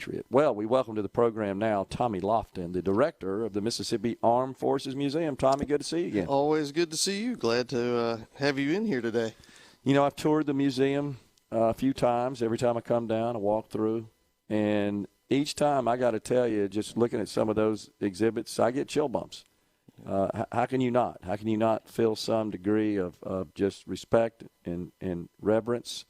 patriot. Well, we welcome to the program now Tommy Lofton, the director of the Mississippi Armed Forces Museum. Tommy, good to see you again. Always good to see you. Glad to have you in here today. You know, I've toured the museum a few times. Every time I come down, I walk through. And each time, I got to tell you, just looking at some of those exhibits, I get chill bumps. How can you not? How can you not feel some degree of just respect and reverence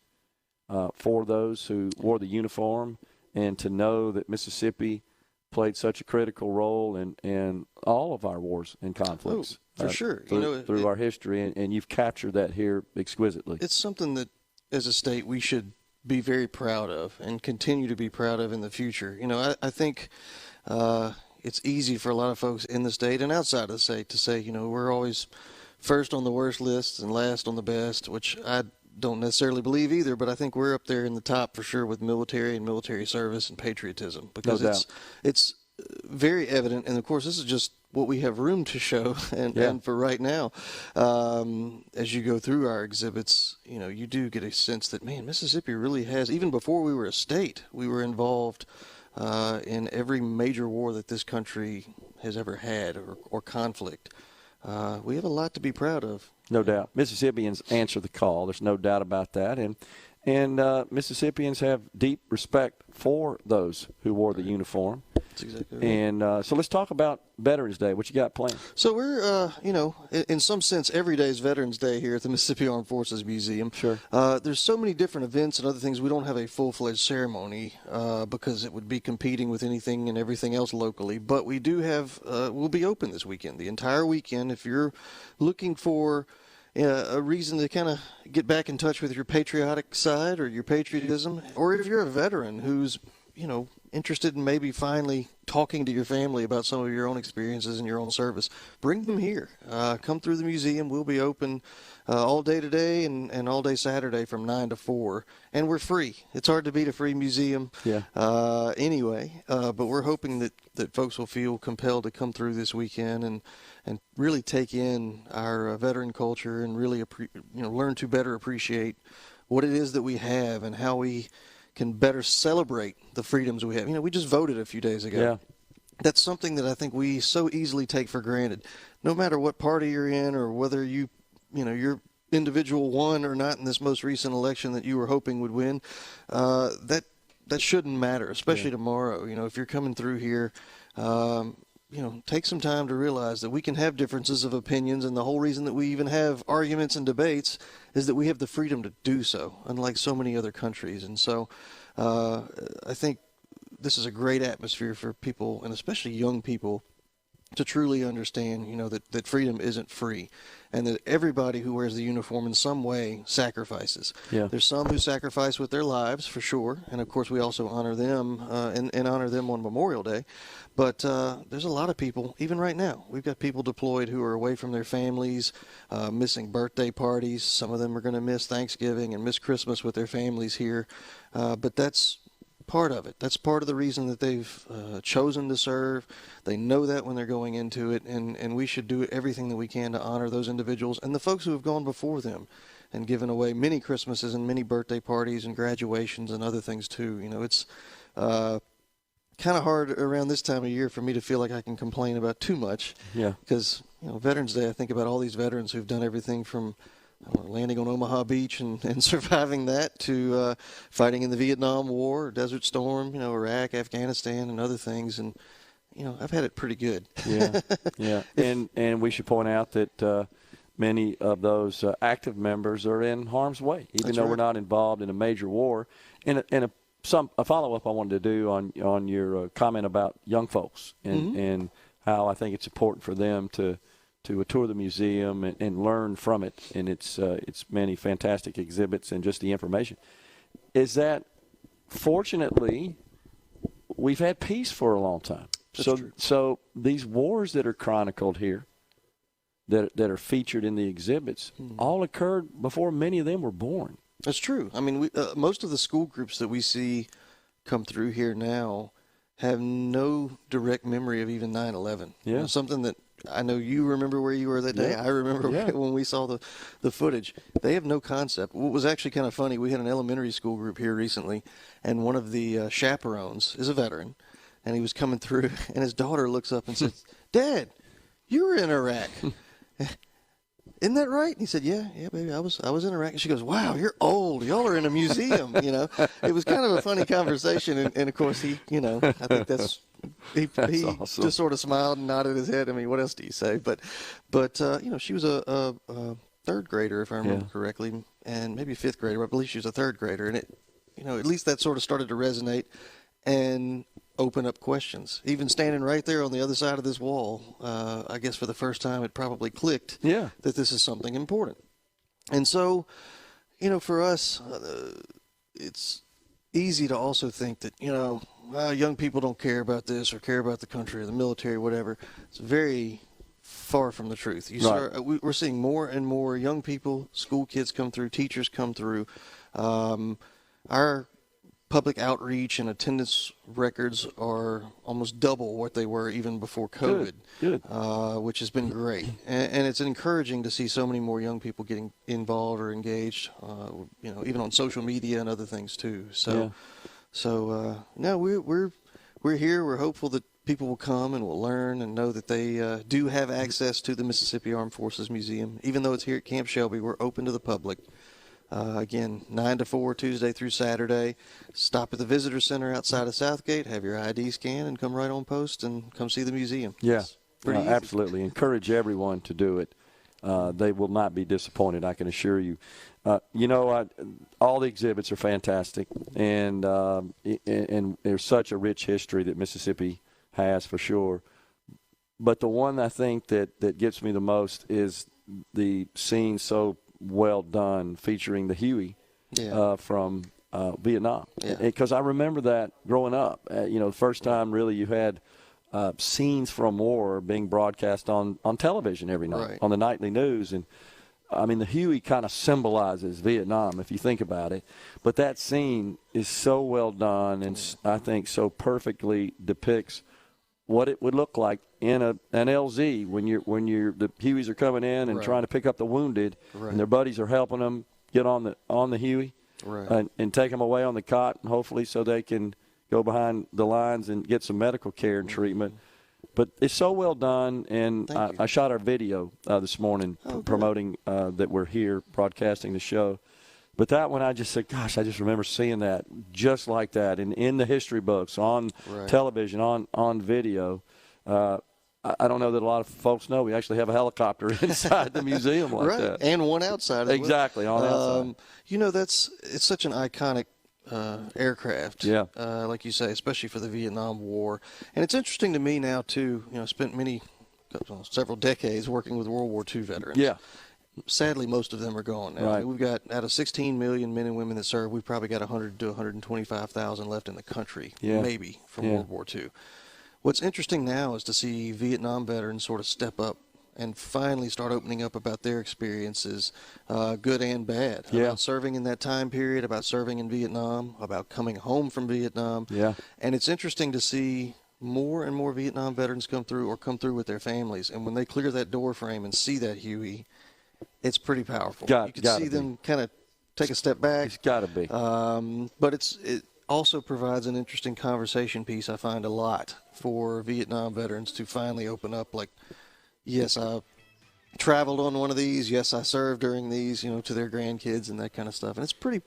for those who wore the uniform, and to know that Mississippi played such a critical role in all of our wars and conflicts. Oh, for sure. Through our history, and you've captured that here exquisitely. It's something that, as a state, we should be very proud of and continue to be proud of in the future. You know, I think it's easy for a lot of folks in the state and outside of the state to say, you know, we're always first on the worst lists and last on the best, which I don't necessarily believe either, but I think we're up there in the top for sure with military and military service and patriotism, because it's very evident. And of course, this is just what we have room to show. And for right now, as you go through our exhibits, you know, you do get a sense that, man, Mississippi really has, even before we were a state, we were involved in every major war that this country has ever had, or conflict. We have a lot to be proud of. No doubt. Mississippians answer the call. There's no doubt about that. And Mississippians have deep respect for those who wore the uniform. That's exactly right. And so let's talk about Veterans Day. What you got planned? So we're, you know, in some sense, every day is Veterans Day here at the Mississippi Armed Forces Museum. Sure. There's so many different events and other things. We don't have a full-fledged ceremony because it would be competing with anything and everything else locally. But we do have, we'll be open this weekend, the entire weekend. If you're looking for a reason to kind of get back in touch with your patriotic side or your patriotism, or if you're a veteran who's, you know, interested in maybe finally talking to your family about some of your own experiences in your own service, bring them here. Come through the museum. We'll be open all day today and all day Saturday from 9 to 4. And we're free. It's hard to beat a free museum anyway. But we're hoping that folks will feel compelled to come through this weekend and really take in our veteran culture and really learn to better appreciate what it is that we have and how we can better celebrate the freedoms we have. You know, we just voted a few days ago. Yeah. That's something that I think we so easily take for granted. No matter what party you're in, or whether your individual won or not in this most recent election that you were hoping would win, that shouldn't matter, especially tomorrow. You know, if you're coming through here, take some time to realize that we can have differences of opinions, and the whole reason that we even have arguments and debates is that we have the freedom to do so, unlike so many other countries. And so I think this is a great atmosphere for people, and especially young people, to truly understand, you know, that freedom isn't free, and that everybody who wears the uniform in some way sacrifices. Yeah. There's some who sacrifice with their lives, for sure, and of course we also honor them and honor them on Memorial Day. But there's a lot of people, even right now, we've got people deployed who are away from their families, missing birthday parties. Some of them are going to miss Thanksgiving and miss Christmas with their families here. But that's part of it. That's part of the reason that they've chosen to serve. They know that when they're going into it, and we should do everything that we can to honor those individuals and the folks who have gone before them and given away many Christmases and many birthday parties and graduations and other things too. You know, it's kind of hard around this time of year for me to feel like I can complain about too much. Yeah. Because, you know, Veterans Day, I think about all these veterans who've done everything from landing on Omaha Beach and surviving that to fighting in the Vietnam War, Desert Storm, you know, Iraq, Afghanistan, and other things. And, you know, I've had it pretty good. Yeah, yeah. And we should point out that many of those active members are in harm's way, even though we're not involved in a major war. And a follow-up I wanted to do on your comment about young folks and how I think it's important for them to tour the museum and learn from it, and its many fantastic exhibits and just the information, is that fortunately we've had peace for a long time. So these wars that are chronicled here, that are featured in the exhibits, all occurred before many of them were born. That's true. I mean, most of the school groups that we see come through here now have no direct memory of even 9/11. Yeah. You know, something that I know you remember where you were that day. Yeah. I remember Yeah. when we saw the footage. They have no concept. What was actually kind of funny, we had an elementary school group here recently, and one of the chaperones is a veteran, and he was coming through, and his daughter looks up and says, "Dad, you were in Iraq." "Isn't that right?" And he said, yeah, baby, I was in Iraq. And she goes, "Wow, you're old. Y'all are in a museum." It was kind of a funny conversation. And of course, he, I think he awesome. just sort of smiled and nodded his head. I mean, what else do you say? But she was a third grader, if I remember correctly, and maybe a fifth grader. I believe she was a third grader. And it, at least that sort of started to resonate and open up questions. Even standing right there on the other side of this wall, I guess for the first time it probably clicked that this is something important. And so, for us, it's easy to also think that, young people don't care about this or care about the country or the military or whatever. It's very far from the truth. We're seeing more and more young people, school kids come through, teachers come through. Our public outreach and attendance records are almost double what they were even before COVID, Good. Which has been great. And it's encouraging to see so many more young people getting involved or engaged, even on social media and other things too. So no, we're here. We're hopeful that people will come and will learn and know that they do have access to the Mississippi Armed Forces Museum. Even though it's here at Camp Shelby, we're open to the public. Again, 9 to 4, Tuesday through Saturday. Stop at the Visitor Center outside of Southgate, have your ID scanned, and come right on post and come see the museum. Yeah, pretty easy. Absolutely. Encourage everyone to do it. They will not be disappointed, I can assure you. All the exhibits are fantastic, and there's such a rich history that Mississippi has for sure. But the one I think that gets me the most is the scene so well done featuring the Huey from Vietnam. Because I remember that growing up. The first time really you had scenes from war being broadcast on television every night, on the nightly news. And, I mean, the Huey kind of symbolizes Vietnam if you think about it. But that scene is so well done and I think so perfectly depicts what it would look like in an LZ when the Hueys are coming in and trying to pick up the wounded, and their buddies are helping them get on the Huey and take them away on the cot, and hopefully so they can go behind the lines and get some medical care and treatment. But it's so well done, and I shot our video this morning promoting that we're here broadcasting the show. But that one, I just said, gosh, I just remember seeing that just like that in the history books, on television, on video. I don't know that a lot of folks know we actually have a helicopter inside the museum like that. And one outside as exactly, well. on outside. It's such an iconic aircraft, like you say, especially for the Vietnam War. And it's interesting to me now, too, spent several decades working with World War II veterans. Yeah. Sadly, most of them are gone now. Right. We've got, out of 16 million men and women that serve, we've probably got 100 to 125,000 left in the country, maybe, from World War II. What's interesting now is to see Vietnam veterans sort of step up and finally start opening up about their experiences, good and bad, about serving in that time period, about serving in Vietnam, about coming home from Vietnam. Yeah. And it's interesting to see more and more Vietnam veterans come through with their families. And when they clear that door frame and see that Huey, it's pretty powerful. You can see them kind of take a step back. It's got to be. But it also provides an interesting conversation piece, I find, a lot for Vietnam veterans to finally open up, like, yes, I traveled on one of these. Yes, I served during these, to their grandkids and that kind of stuff. And it's pretty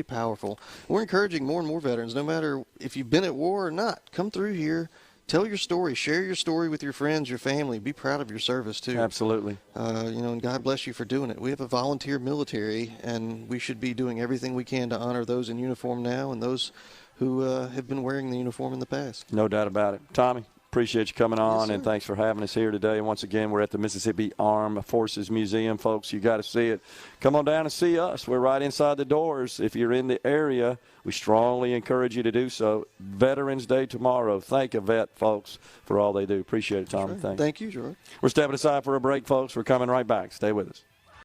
powerful. We're encouraging more and more veterans, no matter if you've been at war or not, come through here. Tell your story. Share your story with your friends, your family. Be proud of your service, too. Absolutely. And God bless you for doing it. We have a volunteer military, and we should be doing everything we can to honor those in uniform now and those who have been wearing the uniform in the past. No doubt about it. Tommy, appreciate you coming on, and thanks for having us here today. And once again, we're at the Mississippi Armed Forces Museum, folks. You got to see it. Come on down and see us. We're right inside the doors. If you're in the area, we strongly encourage you to do so. Veterans Day tomorrow. Thank a vet, folks, for all they do. Appreciate it, Tommy. Thank you, Gerard. We're stepping aside for a break, folks. We're coming right back. Stay with us.